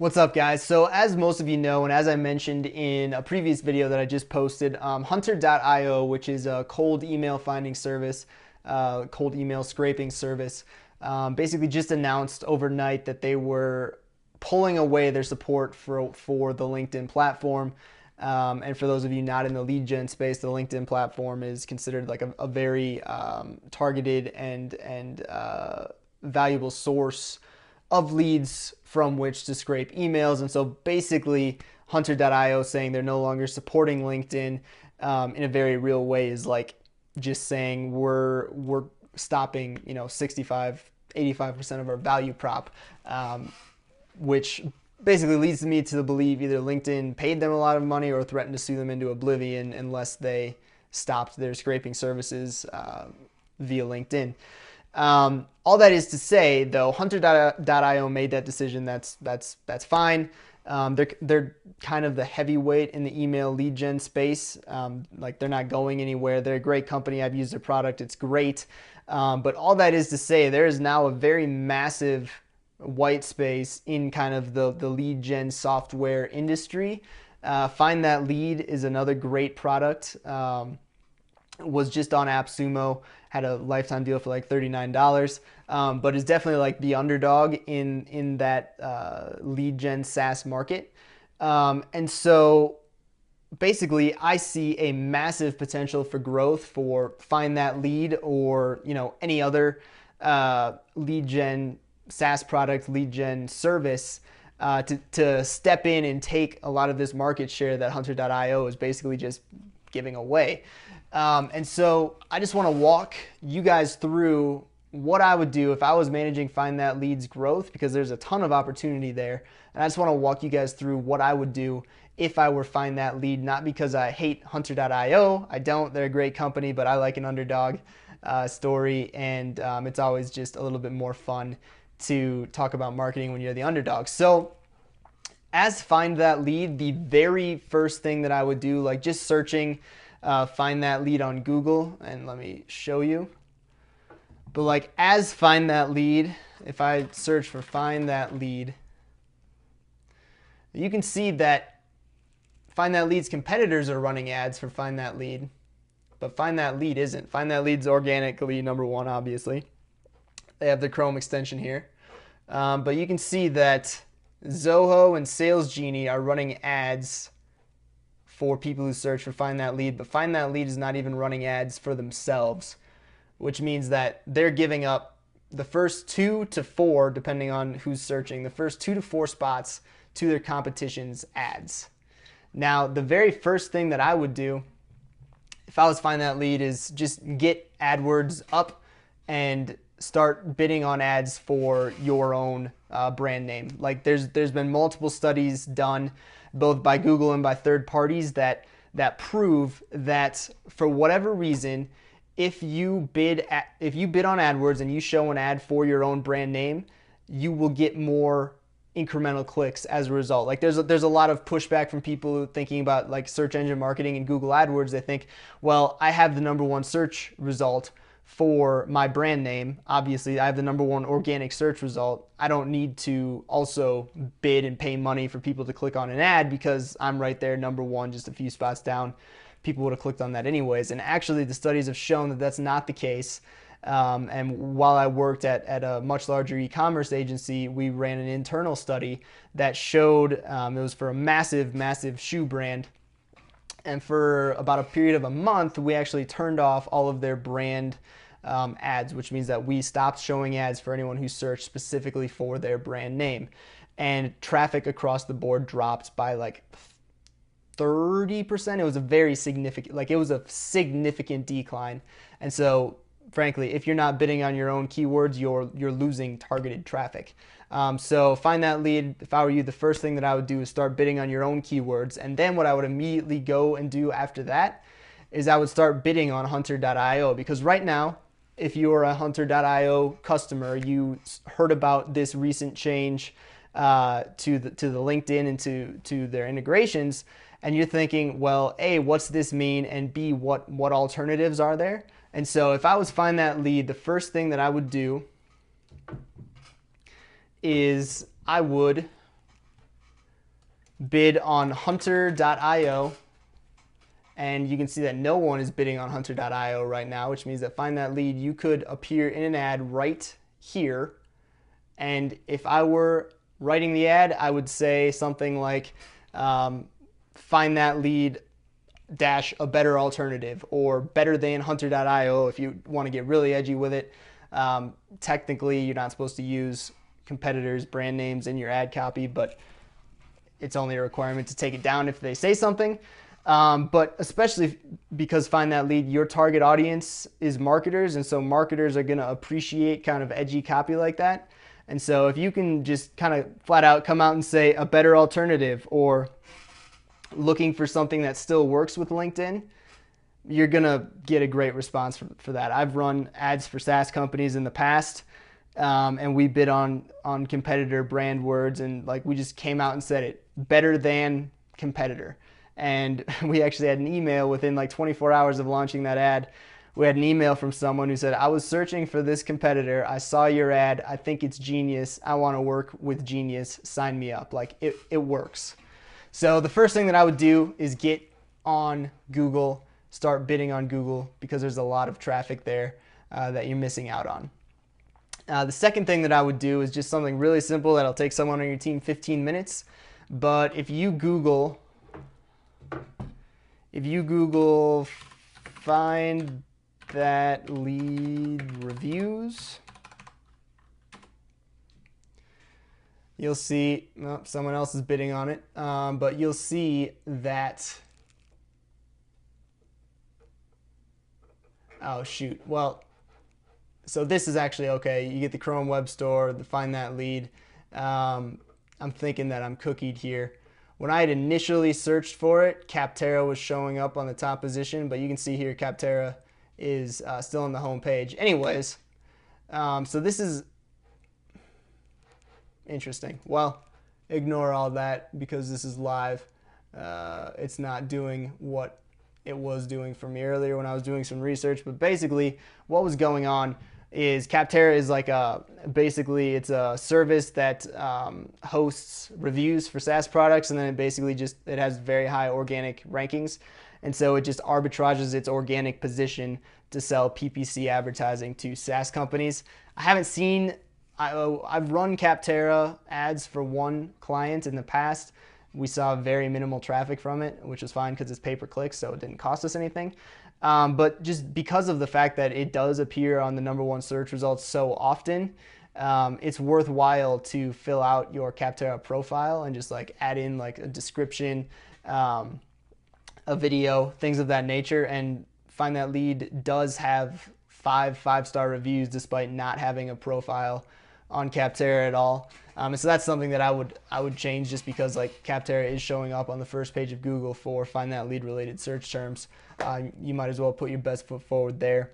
What's up, guys? So as most of you know, and as I mentioned in a previous video that I just posted, Hunter.io, which is a cold email finding service, cold email scraping service, basically just announced overnight that they were pulling away their support for the LinkedIn platform. And for those of you not in the lead gen space, the LinkedIn platform is considered like a very targeted and valuable source of leads from which to scrape emails. And so basically Hunter.io saying they're no longer supporting LinkedIn in a very real way is like just saying we're stopping 65-85% of our value prop, which basically leads me to believe either LinkedIn paid them a lot of money or threatened to sue them into oblivion unless they stopped their scraping services via LinkedIn. All that is to say, though, Hunter.io made that decision. That's fine. They're kind of the heavyweight in the email lead gen space. Like they're not going anywhere. They're a great company. I've used their product. It's great. But all that is to say, there is now a very massive white space in kind of the lead gen software industry. Findthatlead is another great product. Was just on AppSumo, had a lifetime deal for like $39, but is definitely like the underdog in that lead gen SaaS market. And so basically I see a massive potential for growth for Findthatlead or any other lead gen SaaS product, lead gen service to step in and take a lot of this market share that Hunter.io is basically just giving away. And so I just want to walk you guys through what I would do if I was managing Findthatlead's growth, because there's a ton of opportunity there. And I just want to walk you guys through what I would do if I were Findthatlead, not because I hate Hunter.io. I don't. They're a great company, but I like an underdog story. And it's always just a little bit more fun to talk about marketing when you're the underdog. So as Findthatlead, the very first thing that I would do, like just searching Findthatlead on Google, and let me show you. But like as Findthatlead, if I search for Findthatlead, you can see that Findthatlead's competitors are running ads for Findthatlead, but Findthatlead isn't. Findthatlead's organically number one, obviously. They have the Chrome extension here. But you can see that Zoho and Sales Genie are running ads for people who search for Findthatlead, but Findthatlead is not even running ads for themselves, which means that they're giving up the first 2 to 4, depending on who's searching, the first 2 to 4 spots to their competition's ads. Now, the very first thing that I would do if I was Findthatlead is just get AdWords up and start bidding on ads for your own brand name. Like there's been multiple studies done both by Google and by third parties that prove that for whatever reason, if you bid on AdWords and you show an ad for your own brand name, you will get more incremental clicks as a result. Like there's a lot of pushback from people thinking about like search engine marketing and Google AdWords. They think, well, I have the number one search result for my brand name. Obviously, I have the number one organic search result. I don't need to also bid and pay money for people to click on an ad because I'm right there, number one, just a few spots down. People would have clicked on that anyways. And actually, the studies have shown that that's not the case. And while I worked at a much larger e-commerce agency, we ran an internal study that showed, it was for a massive shoe brand. And for about a period of a month, we actually turned off all of their brand ads, which means that we stopped showing ads for anyone who searched specifically for their brand name. And traffic across the board dropped by like 30%. It was a very significant, like it was a significant decline. And so frankly, if you're not bidding on your own keywords, you're losing targeted traffic. So Findthatlead, if I were you, the first thing that I would do is start bidding on your own keywords. And then what I would immediately go and do after that is I would start bidding on Hunter.io, because right now, if you're a Hunter.io customer, you heard about this recent change to the LinkedIn and to their integrations, and you're thinking, well, A, what's this mean? And B, what alternatives are there? And so if I was Findthatlead, the first thing that I would do is I would bid on hunter.io, and you can see that no one is bidding on hunter.io right now, which means that Find That Lead, you could appear in an ad right here. And if I were writing the ad, I would say something like Find That Lead dash a better alternative, or better than hunter.io if you want to get really edgy with it. Technically, you're not supposed to use competitors' brand names in your ad copy, but it's only a requirement to take it down if they say something. But especially because Find That Lead, your target audience is marketers, and so marketers are going to appreciate kind of edgy copy like that. And so if you can just kind of flat out come out and say a better alternative, or looking for something that still works with LinkedIn, you're going to get a great response for that. I've run ads for SaaS companies in the past, and we bid on competitor brand words, and like we just came out and said it, better than competitor. And we actually had an email within like 24 hours of launching that ad. We had an email from someone who said, I was searching for this competitor. I saw your ad. I think it's genius. I want to work with genius. Sign me up. Like it works. So the first thing that I would do is get on Google, start bidding on Google, because there's a lot of traffic there that you're missing out on. The second thing that I would do is just something really simple that'll take someone on your team 15 minutes. But if you Google Find That Lead reviews, you'll see, oh, someone else is bidding on it, but you'll see that, oh shoot, well, so this is actually okay. You get the Chrome Web Store, the Find That Lead. I'm thinking that I'm cookied here. When I had initially searched for it, Capterra was showing up on the top position, but you can see here Capterra is still on the home page. Anyways, so this is interesting. Well, ignore all that because this is live. It's not doing what it was doing for me earlier when I was doing some research. But basically, what was going on is Capterra is like basically it's a service that hosts reviews for SaaS products, and then it has very high organic rankings, and so it just arbitrages its organic position to sell PPC advertising to SaaS companies. I've run Capterra ads for one client in the past. We saw very minimal traffic from it, which was fine because it's pay-per-click, so it didn't cost us anything. But just because of the fact that it does appear on the #1 search results so often, it's worthwhile to fill out your Capterra profile and just like add in like a description, a video, things of that nature. And Find That Lead does have 5-star reviews despite not having a profile on Capterra at all. And so that's something that I would change, just because like Capterra is showing up on the first page of Google for Find That Lead related search terms. You might as well put your best foot forward there.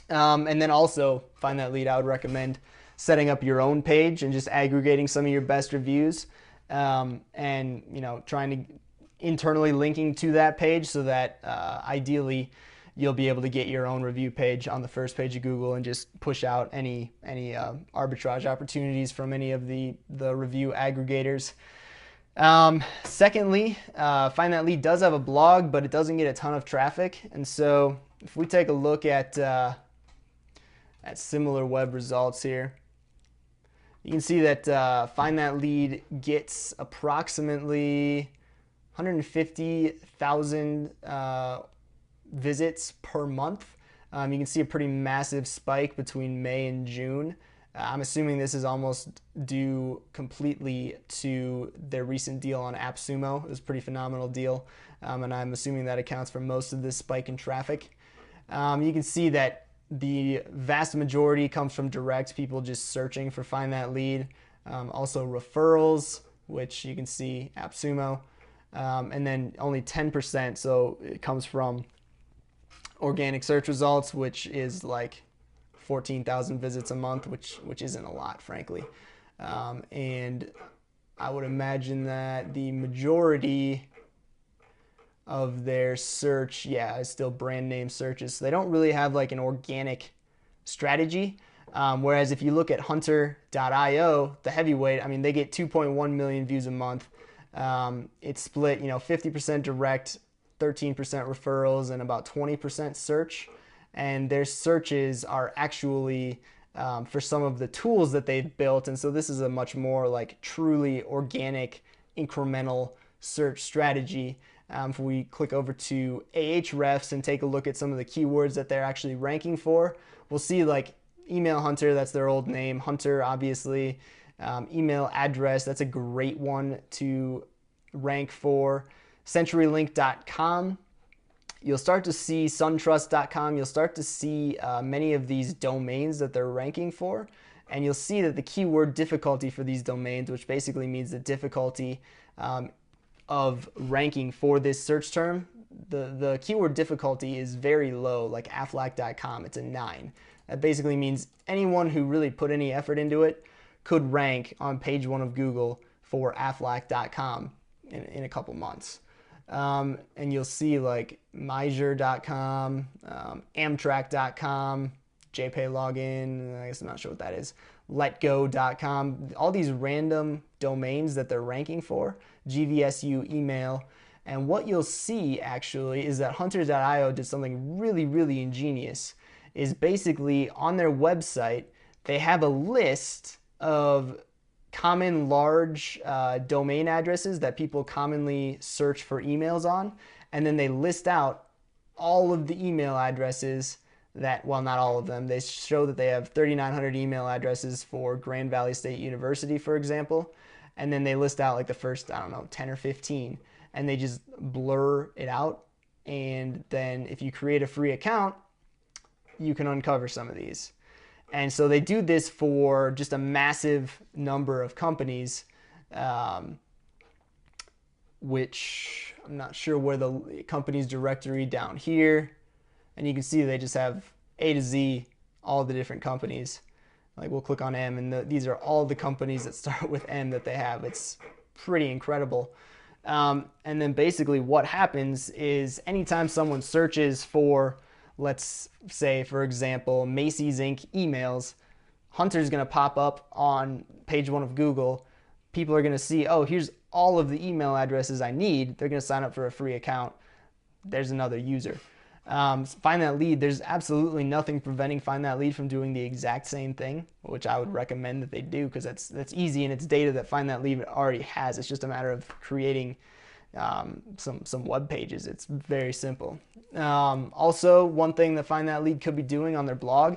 And then also Find That Lead, I would recommend setting up your own page and just aggregating some of your best reviews, and trying to internally linking to that page so that ideally you'll be able to get your own review page on the first page of Google and just push out any arbitrage opportunities from any of the review aggregators. Secondly, Find That Lead does have a blog, but it doesn't get a ton of traffic. And so if we take a look at similar web results here, you can see that Find That Lead gets approximately 150,000 visits per month. You can see a pretty massive spike between May and June. I'm assuming this is almost due completely to their recent deal on AppSumo. It was a pretty phenomenal deal, and I'm assuming that accounts for most of this spike in traffic. You can see that the vast majority comes from direct people just searching for Find That Lead. Also referrals, which you can see AppSumo, and then only 10%, so it comes from organic search results, which is like 14,000 visits a month, which isn't a lot, frankly. And I would imagine that the majority of their search, is still brand name searches. So they don't really have like an organic strategy. Whereas if you look at hunter.io, the heavyweight, I mean, they get 2.1 million views a month. It's split, 50% direct, 13% referrals, and about 20% search. And their searches are actually for some of the tools that they've built. And so this is a much more like truly organic, incremental search strategy. If we click over to Ahrefs and take a look at some of the keywords that they're actually ranking for, we'll see like email hunter, that's their old name. Hunter, obviously. Email address, that's a great one to rank for. CenturyLink.com. You'll start to see suntrust.com. You'll start to see many of these domains that they're ranking for. And you'll see that the keyword difficulty for these domains, which basically means the difficulty of ranking for this search term, the keyword difficulty is very low, like Aflac.com, it's a 9. That basically means anyone who really put any effort into it could rank on page 1 of Google for Aflac.com in a couple months. And you'll see like Miser.com, Amtrak.com, JPay Login, I guess I'm not sure what that is, LetGo.com, all these random domains that they're ranking for, GVSU email. And what you'll see actually is that Hunter.io did something really, really ingenious, is basically on their website, they have a list of common large domain addresses that people commonly search for emails on, and then they list out all of the email addresses that, well, not all of them, they show that they have 3,900 email addresses for Grand Valley State University, for example, and then they list out like the first, 10 or 15, and they just blur it out, and then if you create a free account, you can uncover some of these. And so they do this for just a massive number of companies, which I'm not sure where the companies directory down here. And you can see they just have A to Z, all the different companies. Like we'll click on M, and these are all the companies that start with M that they have. It's pretty incredible. And then basically what happens is anytime someone searches for, let's say, for example, Macy's Inc. emails, Hunter's going to pop up on page 1 of Google. People are going to see, oh, here's all of the email addresses I need. They're going to sign up for a free account. There's another user. Findthatlead, there's absolutely nothing preventing Findthatlead from doing the exact same thing, which I would recommend that they do, because that's easy and it's data that Findthatlead already has. It's just a matter of creating some web pages. It's very simple. Also, one thing that Findthatlead could be doing on their blog,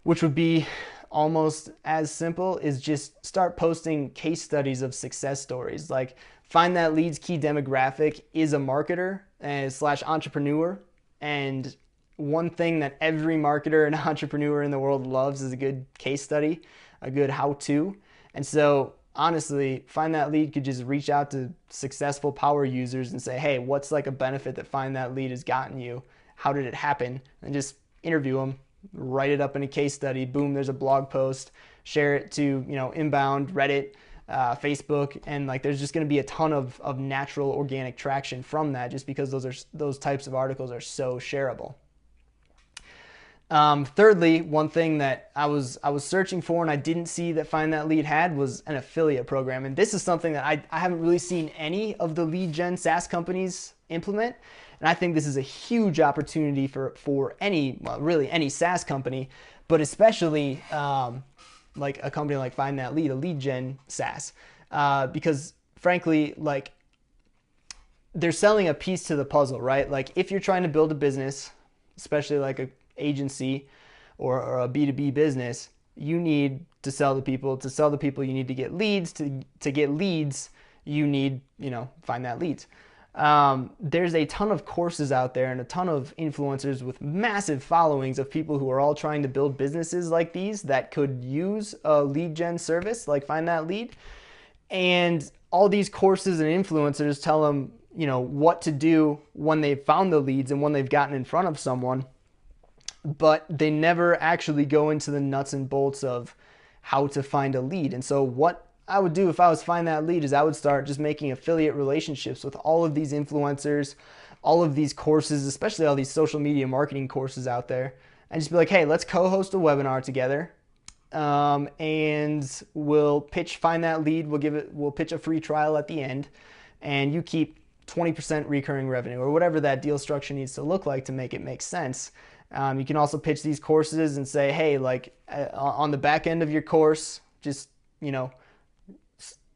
which would be almost as simple, is just start posting case studies of success stories. Like Findthatlead's key demographic is a marketer / entrepreneur, and one thing that every marketer and entrepreneur in the world loves is a good case study, a good how-to. And so honestly, Findthatlead could just reach out to successful power users and say, hey, what's like a benefit that Findthatlead has gotten you? How did it happen? And just interview them, write it up in a case study. Boom, there's a blog post. Share it to, Inbound, Reddit, Facebook, and like there's just going to be a ton of natural organic traction from that, just because those types of articles are so shareable. Thirdly, one thing that I was searching for and I didn't see that Findthatlead had was an affiliate program. And this is something that I haven't really seen any of the lead gen SaaS companies implement. And I think this is a huge opportunity for any SaaS company, but especially like a company like Findthatlead, a lead gen SaaS, because frankly, like they're selling a piece to the puzzle, right? Like if you're trying to build a business, especially like a agency or a B2B business, you need to sell to people. To sell to people, you need to get leads. To get leads, you need, Findthatlead. There's a ton of courses out there and a ton of influencers with massive followings of people who are all trying to build businesses like these that could use a lead gen service like Findthatlead. And all these courses and influencers tell them, what to do when they've found the leads and when they've gotten in front of someone, but they never actually go into the nuts and bolts of how to find a lead. And so what I would do if I was Findthatlead is I would start just making affiliate relationships with all of these influencers, all of these courses, especially all these social media marketing courses out there, and just be like, hey, let's co-host a webinar together. and we'll pitch Find That Lead. We'll pitch a free trial at the end, and you keep 20% recurring revenue, or whatever that deal structure needs to look like to make it make sense. You can also pitch these courses and say, hey, like on the back end of your course, just,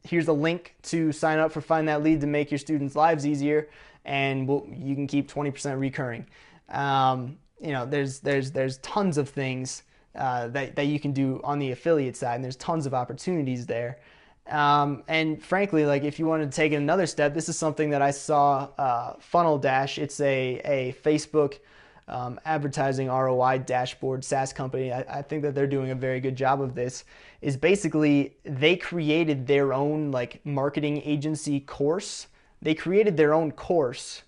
here's a link to sign up for Find That Lead to make your students' lives easier, and you can keep 20% recurring. There's tons of things that you can do on the affiliate side, and there's tons of opportunities there. And frankly, like if you want to take it another step, this is something that I saw Funnel Dash. It's a Facebook advertising ROI dashboard SaaS company. I think that they're doing a very good job of this. Is basically they created their own like marketing agency course. They created their own course,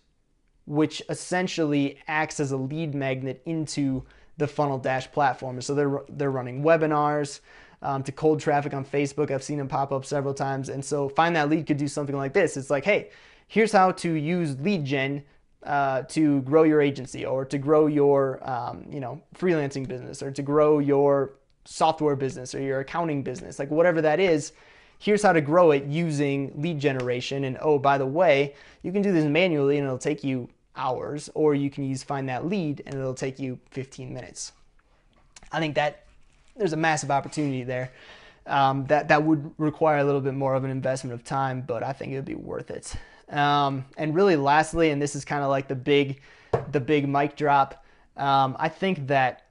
which essentially acts as a lead magnet into the Funnel Dash platform. So they're running webinars to cold traffic on Facebook. I've seen them pop up several times. And so Find That Lead could do something like this. It's like, hey, here's how to use lead gen to grow your agency, or to grow your freelancing business, or to grow your software business or your accounting business, like whatever that is. Here's how to grow it using lead generation. And oh, by the way, you can do this manually and it'll take you hours, or you can use Find That Lead and it'll take you 15 minutes. I think that there's a massive opportunity there. That would require a little bit more of an investment of time, but I think it would be worth it. And really lastly, and this is kind of like the big mic drop, I think that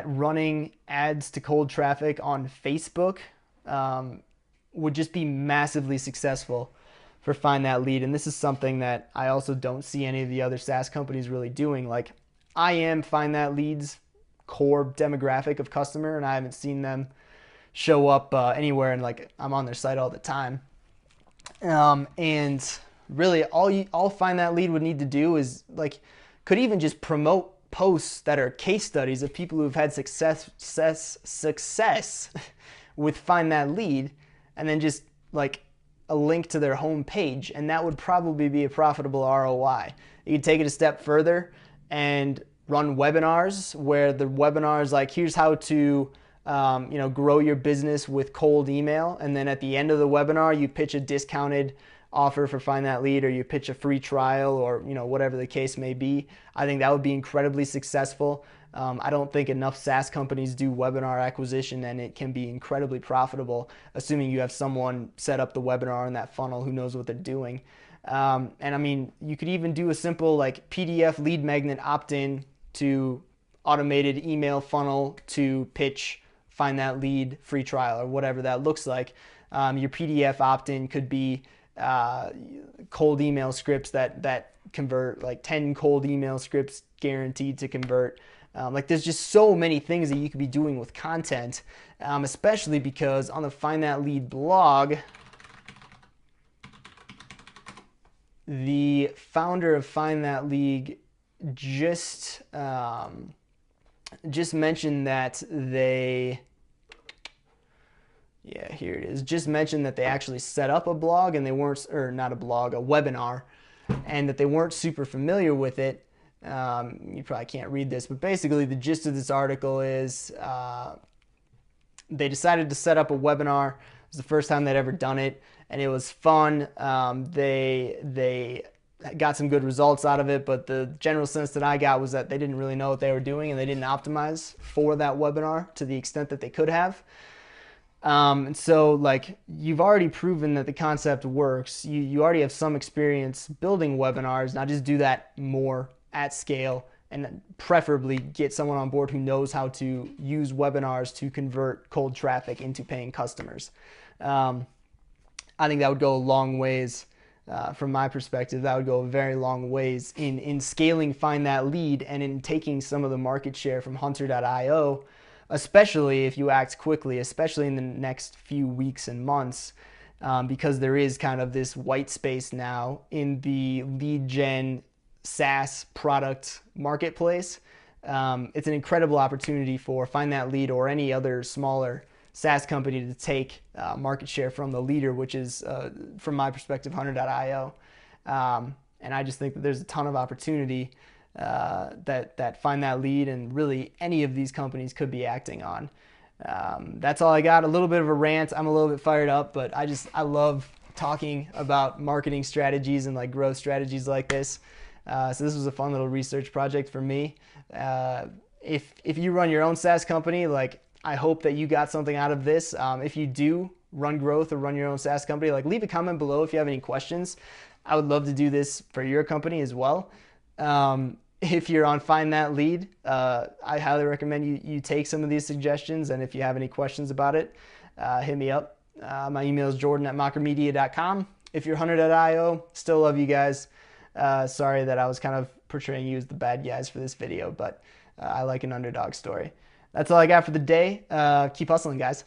running ads to cold traffic on Facebook would just be massively successful for Find That Lead. And this is something that I also don't see any of the other SaaS companies really doing. Like, I am Find That Lead's core demographic of customer, and I haven't seen them show up anywhere, and like I'm on their site all the time. And really all Find That Lead would need to do is like, could even just promote posts that are case studies of people who've had success with Find That Lead, and then just like a link to their home page, and that would probably be a profitable ROI. You could take it a step further and run webinars, where the webinars like, here's how to grow your business with cold email, and then at the end of the webinar you pitch a discounted offer for Find That Lead, or you pitch a free trial, or whatever the case may be. I think that would be incredibly successful. I don't think enough SaaS companies do webinar acquisition, and it can be incredibly profitable, assuming you have someone set up the webinar in that funnel who knows what they're doing. And I mean, you could even do a simple like PDF lead magnet opt-in to automated email funnel to pitch Find That Lead free trial, or whatever that looks like. Your PDF opt-in could be cold email scripts that convert, like 10 cold email scripts guaranteed to convert. Like, there's just so many things that you could be doing with content, especially because on the Find That Lead blog, the founder of Find That Lead just mentioned that here it is. Just mentioned that they actually set up a blog, and they weren't, or not a blog, a webinar, and that they weren't super familiar with it. You probably can't read this, but basically the gist of this article is they decided to set up a webinar. It was the first time they'd ever done it, and it was fun. They got some good results out of it, but the general sense that I got was that they didn't really know what they were doing, and they didn't optimize for that webinar to the extent that they could have. And so like, you've already proven that the concept works. You already have some experience building webinars. Now just do that more at scale, and preferably get someone on board who knows how to use webinars to convert cold traffic into paying customers. I think that would go a long ways. From my perspective, that would go a very long ways in scaling Find That Lead, and in taking some of the market share from Hunter.io, especially if you act quickly, especially in the next few weeks and months, because there is kind of this white space now in the lead gen SaaS product marketplace. It's an incredible opportunity for Find That Lead or any other smaller SaaS company to take market share from the leader, which is, from my perspective, Hunter.io. And I just think that there's a ton of opportunity that Find That Lead and really any of these companies could be acting on. That's all I got. A little bit of a rant. I'm a little bit fired up, but I love talking about marketing strategies and like growth strategies like this. So this was a fun little research project for me. If you run your own SaaS company, like I hope that you got something out of this. If you do run growth or run your own SaaS company, like leave a comment below if you have any questions. I would love to do this for your company as well. If you're on Findthatlead, I highly recommend you take some of these suggestions. And if you have any questions about it, hit me up. My email is jordan@mockermedia.com. If you're Hunter.io, still love you guys. Sorry that I was kind of portraying you as the bad guys for this video, but I like an underdog story. That's all I got for the day. Keep hustling, guys.